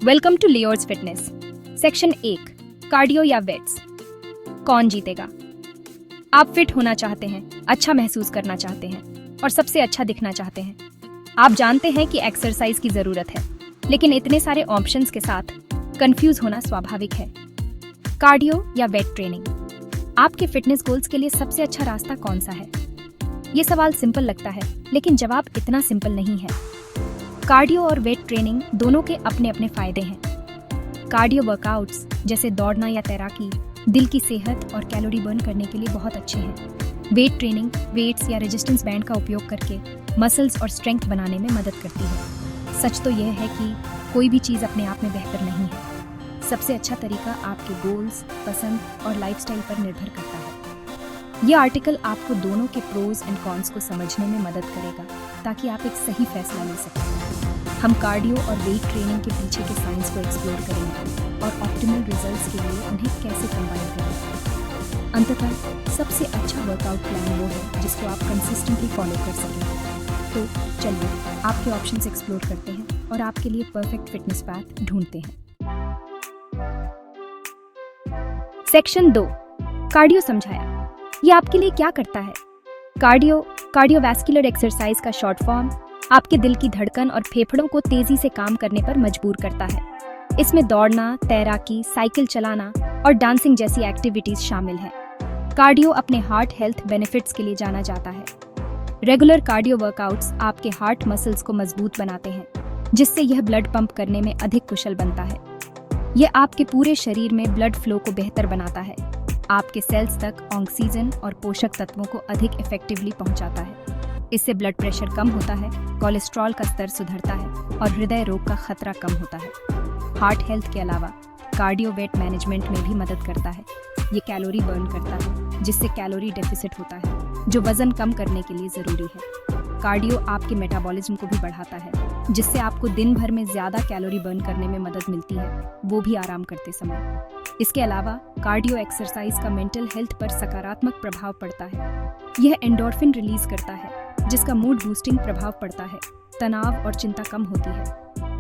Welcome to Lior's fitness. Section 1, cardio या weights. कौन जीतेगा? आप फिट होना चाहते हैं, अच्छा महसूस करना चाहते हैं और सबसे अच्छा दिखना चाहते हैं। आप जानते हैं कि एक्सरसाइज की जरूरत है, लेकिन इतने सारे ऑप्शंस के साथ कंफ्यूज होना स्वाभाविक है। कार्डियो या वेट ट्रेनिंग, आपके फिटनेस गोल्स के लिए सबसे अच्छा रास्ता कौन सा है? ये सवाल सिंपल लगता है, लेकिन जवाब इतना सिंपल नहीं है। कार्डियो और वेट ट्रेनिंग दोनों के अपने अपने फायदे हैं। कार्डियो वर्कआउट्स जैसे दौड़ना या तैराकी दिल की सेहत और कैलोरी बर्न करने के लिए बहुत अच्छे हैं। वेट ट्रेनिंग वेट्स या रेजिस्टेंस बैंड का उपयोग करके मसल्स और स्ट्रेंथ बनाने में मदद करती है। सच तो यह है कि कोई भी चीज़ अपने आप में बेहतर नहीं है। सबसे अच्छा तरीका आपके गोल्स, पसंद और लाइफस्टाइल पर निर्भर करता है। यह आर्टिकल आपको दोनों के प्रोज एंड कॉन्स को समझने में मदद करेगा ताकि आप एक सही फैसला ले सकें। हम कार्डियो और वेट ट्रेनिंग के पीछे के साइंस को एक्सप्लोर करेंगे और ऑप्टिमल रिजल्ट्स के लिए उन्हें कैसे कंबाइन करें। अंततः सबसे अच्छा वर्कआउट प्लान वो है जिसको आप कंसिस्टेंटली फॉलो कर सकें। तो चलिए आपके ऑप्शंस एक्सप्लोर करते हैं और आपके लिए परफेक्ट फिटनेस पैथ ढूंढते हैं। सेक्शन 2, कार्डियो समझाया। ये आपके लिए क्या करता है? कार्डियोवैस्कुलर एक्सरसाइज का शॉर्ट फॉर्म आपके दिल की धड़कन और फेफड़ों को तेजी से काम करने पर मजबूर करता है। इसमें दौड़ना, तैराकी, साइकिल चलाना और डांसिंग जैसी एक्टिविटीज शामिल हैं। कार्डियो अपने हार्ट हेल्थ बेनिफिट्स के लिए जाना जाता है। रेगुलर कार्डियो वर्कआउट्स आपके हार्ट मसल्स को मजबूत बनाते हैं, जिससे यह ब्लड पंप करने में अधिक कुशल बनता है। यह आपके पूरे शरीर में ब्लड फ्लो को बेहतर बनाता है, आपके सेल्स तक ऑक्सीजन और पोषक तत्वों को अधिक इफेक्टिवली पहुंचाता है। इससे ब्लड प्रेशर कम होता है, कोलेस्ट्रॉल का स्तर सुधरता है और हृदय रोग का खतरा कम होता है। हार्ट हेल्थ के अलावा कार्डियो वेट मैनेजमेंट में भी मदद करता है। ये कैलोरी बर्न करता है, जिससे कैलोरी डेफिसिट होता है, जो वजन कम करने के लिए जरूरी है। कार्डियो आपके मेटाबॉलिज्म को भी बढ़ाता है, जिससे आपको दिन भर में ज्यादा कैलोरी बर्न करने में मदद मिलती है, वो भी आराम करते समय। इसके अलावा कार्डियो एक्सरसाइज का मेंटल हेल्थ पर सकारात्मक प्रभाव पड़ता है। यह एंडोर्फिन रिलीज करता है, जिसका मूड बूस्टिंग प्रभाव पड़ता है, तनाव और चिंता कम होती है।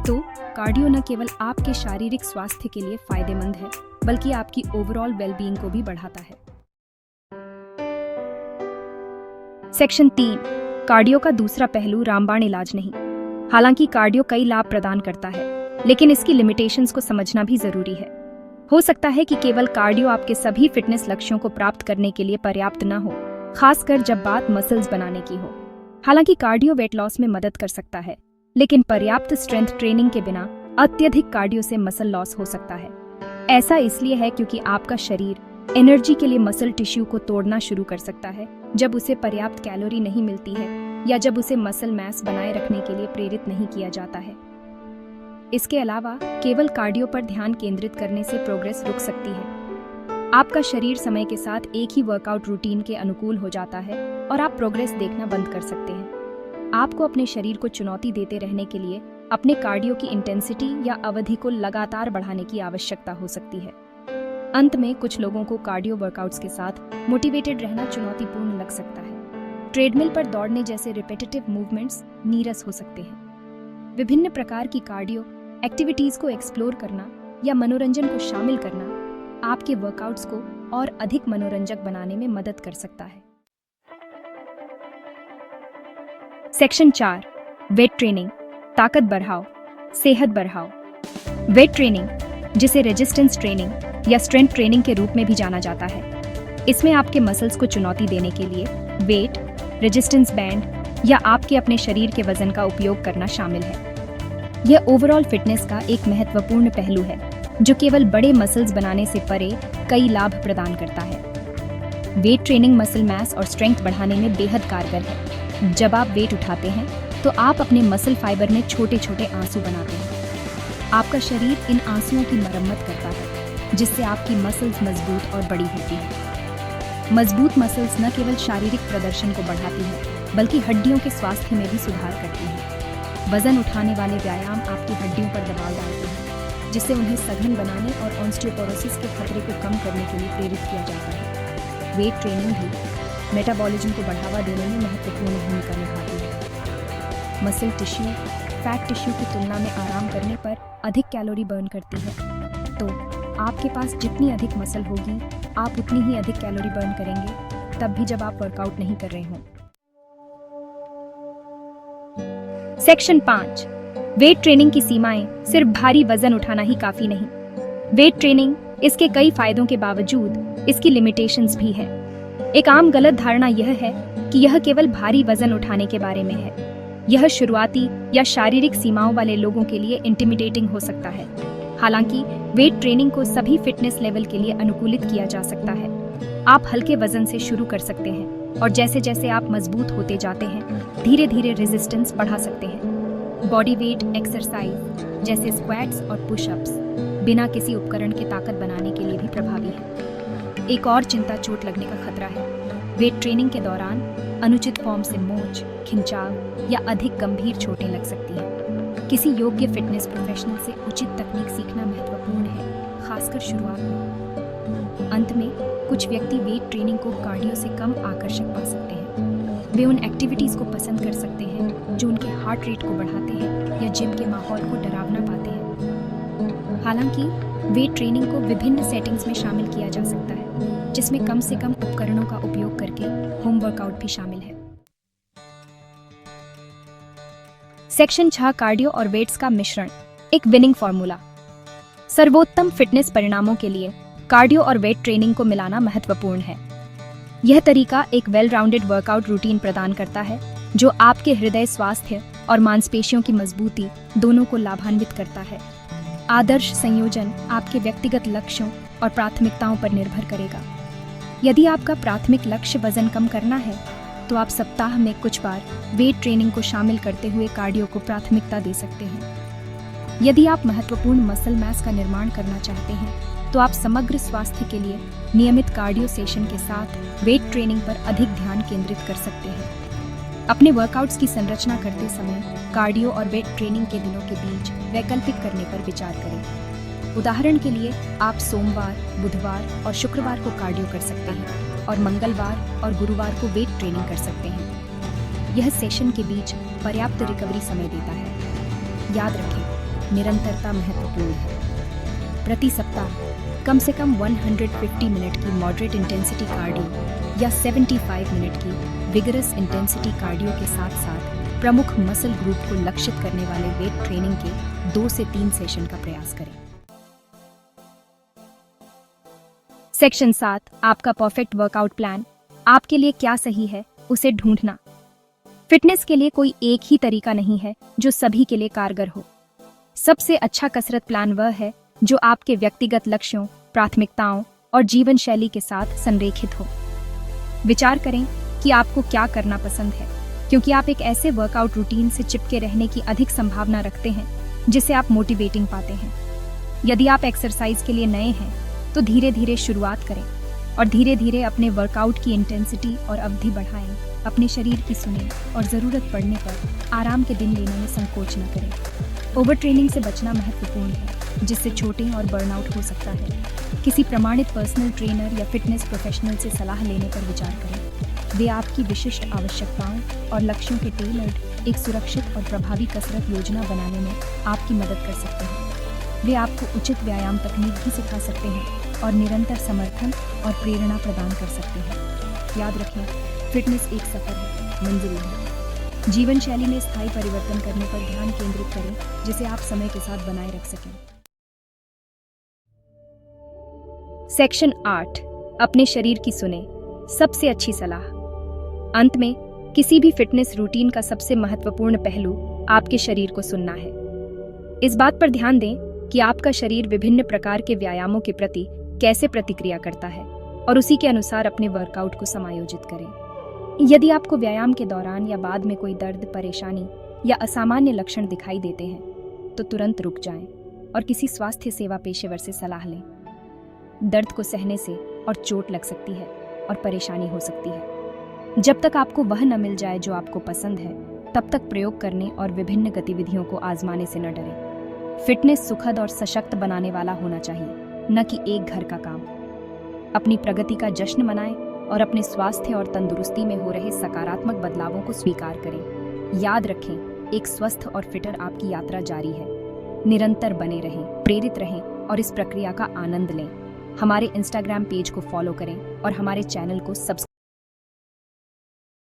तो कार्डियो न केवल आपके शारीरिक स्वास्थ्य के लिए फायदेमंद है, बल्कि आपकी ओवरऑल वेलबीइंग को भी बढ़ाता है। सेक्शन 3, कार्डियो का दूसरा पहलू रामबाण इलाज नहीं। हालांकि कार्डियो कई लाभ प्रदान करता है, लेकिन इसकी लिमिटेशंस को समझना भी जरूरी है। हो सकता है कि केवल कार्डियो आपके सभी फिटनेस लक्ष्यों को प्राप्त करने के लिए पर्याप्त न हो, खासकर जब बात मसल्स बनाने की हो। हालांकि कार्डियो वेट लॉस में मदद कर सकता है, लेकिन पर्याप्त स्ट्रेंथ ट्रेनिंग के बिना अत्यधिक कार्डियो से मसल लॉस हो सकता है। ऐसा इसलिए है क्योंकि आपका शरीर एनर्जी के लिए मसल टिश्यू को तोड़ना शुरू कर सकता है जब उसे पर्याप्त कैलोरी नहीं मिलती है या जब उसे मसल मास बनाए रखने के लिए प्रेरित नहीं किया जाता है। इसके अलावा केवल कार्डियो पर ध्यान केंद्रित करने से प्रोग्रेस रुक सकती है। आपका शरीर समय के साथ एक ही वर्कआउट रूटीन के अनुकूल हो जाता है और आप प्रोग्रेस देखना बंद कर सकते हैं। आपको अपने शरीर को चुनौती देते रहने के लिए अपने कार्डियो की इंटेंसिटी या अवधि को लगातार बढ़ाने की आवश्यकता हो सकती है। अंत में कुछ लोगों को कार्डियो वर्कआउट्स के साथ मोटिवेटेड रहना चुनौतीपूर्ण लग सकता है। ट्रेडमिल पर दौड़ने जैसे रिपीटेटिव मूवमेंट्स नीरस हो सकते हैं। विभिन्न प्रकार की कार्डियो एक्टिविटीज को एक्सप्लोर करना या मनोरंजन को शामिल करना आपके वर्कआउट्स को और अधिक मनोरंजक बनाने में मदद कर सकता है। सेक्शन 4, वेट ट्रेनिंग, ताकत बढ़ाओ, सेहत बढ़ाओ। वेट ट्रेनिंग, जिसे रेजिस्टेंस ट्रेनिंग या स्ट्रेंथ ट्रेनिंग के रूप में भी जाना जाता है, इसमें आपके मसल्स को चुनौती देने के लिए वेट, रेजिस्टेंस बैंड या आपके अपने शरीर के वजन का उपयोग करना शामिल है। यह ओवरऑल फिटनेस का एक महत्वपूर्ण पहलू है, जो केवल बड़े मसल्स बनाने से परे कई लाभ प्रदान करता है। वेट ट्रेनिंग मसल मास और स्ट्रेंथ बढ़ाने में बेहद कारगर है। जब आप वेट उठाते हैं तो आप अपने मसल फाइबर में छोटे छोटे आंसू बनाते हैं। आपका शरीर इन आंसुओं की मरम्मत करता है, जिससे आपकी मसल्स मजबूत और बड़ी होती है। मजबूत मसल्स न केवल शारीरिक प्रदर्शन को बढ़ाती हैं, बल्कि हड्डियों के स्वास्थ्य में भी सुधार करती हैं। वजन उठाने वाले व्यायाम आपकी हड्डियों पर दबाव डालते हैं, जिससे उन्हें सघन बनाने और ऑस्टियोपोरोसिस के खतरे को कम करने के लिए प्रेरित किया जाता है। वेट ट्रेनिंग भी मेटाबॉलिज्म को बढ़ावा देने में महत्वपूर्ण भूमिका निभाती है। मसल टिश्यू, फैट टिश्यू की तुलना में आराम करने पर अधिक कैलोरी बर्न करती है। तो आपके पास जितनी अधिक मसल होगी, आप उतनी ही अधिक कैलोरी बर्न करेंगे, तब भी जब आप वर्कआउट नहीं कर रहे हों। सेक्शन 5, वेट ट्रेनिंग की सीमाएं। सिर्फ भारी वजन उठाना ही काफी नहीं। वेट ट्रेनिंग, इसके कई फायदों के बावजूद इसकी लिमिटेशंस भी हैं। एक आम गलत धारणा यह है कि यह केवल भारी वजन उठाने के बारे में है। यह शुरुआती या शारीरिक सीमाओं वाले लोगों के लिए इंटिमिडेटिंग हो सकता है। हालांकि वेट ट्रेनिंग को सभी फिटनेस लेवल के लिए अनुकूलित किया जा सकता है। आप हल्के वजन से शुरू कर सकते हैं और जैसे जैसे आप मजबूत होते जाते हैं, धीरे धीरे रेजिस्टेंस बढ़ा सकते हैं। बॉडी वेट एक्सरसाइज जैसे स्क्वाट्स और पुशअप्स बिना किसी उपकरण के ताकत बनाने के लिए भी प्रभावी है। एक और चिंता चोट लगने का खतरा है। वेट ट्रेनिंग के दौरान अनुचित फॉर्म से मोच, खिंचाव या अधिक गंभीर चोटें लग सकती हैं। किसी योग्य फिटनेस प्रोफेशनल से उचित तकनीक सीखना महत्वपूर्ण है, खासकर शुरुआत में। अंत में कुछ व्यक्ति वेट ट्रेनिंग को कार्डियो से कम आकर्षक पा सकते हैं। वे उन एक्टिविटीज को पसंद कर सकते हैं जो उनके हार्ट रेट को बढ़ाते हैं या जिम के माहौल को डरावना पाते हैं। हालांकि वेट ट्रेनिंग को विभिन्न सेटिंग्स में शामिल किया जा सकता है, जिसमें कम से कम उपकरणों का उपयोग करके होम वर्कआउट भी शामिल है। सेक्शन 6, कार्डियो और वेट्स का मिश्रण, एक विनिंग फॉर्मूला। सर्वोत्तम फिटनेस परिणामों के लिए कार्डियो और वेट ट्रेनिंग को मिलाना महत्वपूर्ण है। यह तरीका एक वेल राउंडेड वर्कआउट रूटीन प्रदान करता है जो आपके हृदय स्वास्थ्य और मांसपेशियों की मजबूती दोनों को लाभान्वित करता है। आदर्श संयोजन आपके व्यक्तिगत लक्ष्यों और प्राथमिकताओं पर निर्भर करेगा। यदि आपका प्राथमिक लक्ष्य वजन कम करना है, तो आप सप्ताह में कुछ बार वेट ट्रेनिंग को शामिल करते हुए कार्डियो को प्राथमिकता दे सकते हैं। यदि आप महत्वपूर्ण मसल मास का निर्माण करना चाहते हैं, तो आप समग्र स्वास्थ्य के लिए नियमित कार्डियो सेशन के साथ वेट ट्रेनिंग पर अधिक ध्यान केंद्रित कर सकते हैं। अपने वर्कआउट्स की संरचना करते समय कार्डियो और वेट ट्रेनिंग के दिनों के बीच वैकल्पिक करने पर विचार करें। उदाहरण के लिए आप सोमवार, बुधवार और शुक्रवार को कार्डियो कर सकते हैं और मंगलवार और गुरुवार को वेट ट्रेनिंग कर सकते हैं। यह सेशन के बीच पर्याप्त रिकवरी समय देता है। याद रखें, निरंतरता महत्वपूर्ण है। प्रति सप्ताह कम से कम 150 मिनट की मॉडरेट इंटेंसिटी कार्डियो या 75 मिनट की विगरस इंटेंसिटी कार्डियो के साथ साथ प्रमुख मसल ग्रुप को लक्षित करने वाले वेट ट्रेनिंग के 2 से 3 सेशन का प्रयास करें। सेक्शन 7, आपका परफेक्ट वर्कआउट प्लान। आपके लिए क्या सही है, उसे ढूंढना। फिटनेस के लिए कोई एक ही तरीका नहीं है जो सभी के लिए कारगर हो। सबसे अच्छा कसरत प्लान वह है जो आपके व्यक्तिगत लक्ष्यों, प्राथमिकताओं और जीवन शैली के साथ संरेखित हो। विचार करें कि आपको क्या करना पसंद है, क्योंकि आप एक ऐसे वर्कआउट रूटीन से चिपके रहने की अधिक संभावना रखते हैं जिसे आप मोटिवेटिंग पाते हैं। यदि आप एक्सरसाइज के लिए नए हैं, तो धीरे धीरे शुरुआत करें और धीरे धीरे अपने वर्कआउट की इंटेंसिटी और अवधि बढ़ाएं। अपने शरीर की सुनें और ज़रूरत पड़ने पर आराम के दिन लेने में संकोच न करें। ओवर ट्रेनिंग से बचना महत्वपूर्ण है, जिससे चोटें और बर्नआउट हो सकता है। किसी प्रमाणित पर्सनल ट्रेनर या फिटनेस प्रोफेशनल से सलाह लेने पर विचार करें। वे आपकी विशिष्ट आवश्यकताओं और लक्ष्यों के टेलर्ड एक सुरक्षित और प्रभावी कसरत योजना बनाने में आपकी मदद कर सकते हैं। वे आपको उचित व्यायाम तकनीक भी सिखा सकते हैं और निरंतर समर्थन और प्रेरणा प्रदान कर सकते हैं। याद रखें, फिटनेस एक सफर है, मंजिल नहीं। जीवन शैली में स्थायी परिवर्तन करने पर ध्यान केंद्रित करें, जिसे आप समय के साथ बनाए रख सकें। सेक्शन 8, अपने शरीर की सुने, सबसे अच्छी सलाह। अंत में, किसी भी फिटनेस रूटीन का सबसे महत्वपूर्ण पहलू आपके शरीर को सुनना है। इस बात पर ध्यान दें कि आपका शरीर विभिन्न प्रकार के व्यायामों के प्रति कैसे प्रतिक्रिया करता है और उसी के अनुसार अपने वर्कआउट को समायोजित करें। यदि आपको व्यायाम के दौरान या बाद में कोई दर्द, परेशानी या असामान्य लक्षण दिखाई देते हैं, तो तुरंत रुक जाएं और किसी स्वास्थ्य सेवा पेशेवर से सलाह लें। दर्द को सहने से और चोट लग सकती है और परेशानी हो सकती है। जब तक आपको वह न मिल जाए जो आपको पसंद है, तब तक प्रयोग करने और विभिन्न गतिविधियों को आजमाने से न डरें। फिटनेस सुखद और सशक्त बनाने वाला होना चाहिए, न कि एक घर का काम। अपनी प्रगति का जश्न मनाएं और अपने स्वास्थ्य और तंदुरुस्ती में हो रहे सकारात्मक बदलावों को स्वीकार करें। याद रखें, एक स्वस्थ और फिटर आपकी यात्रा जारी है। निरंतर बने रहें, प्रेरित रहें और इस प्रक्रिया का आनंद लें। हमारे इंस्टाग्राम पेज को फॉलो करें और हमारे चैनल को सब्सक्राइब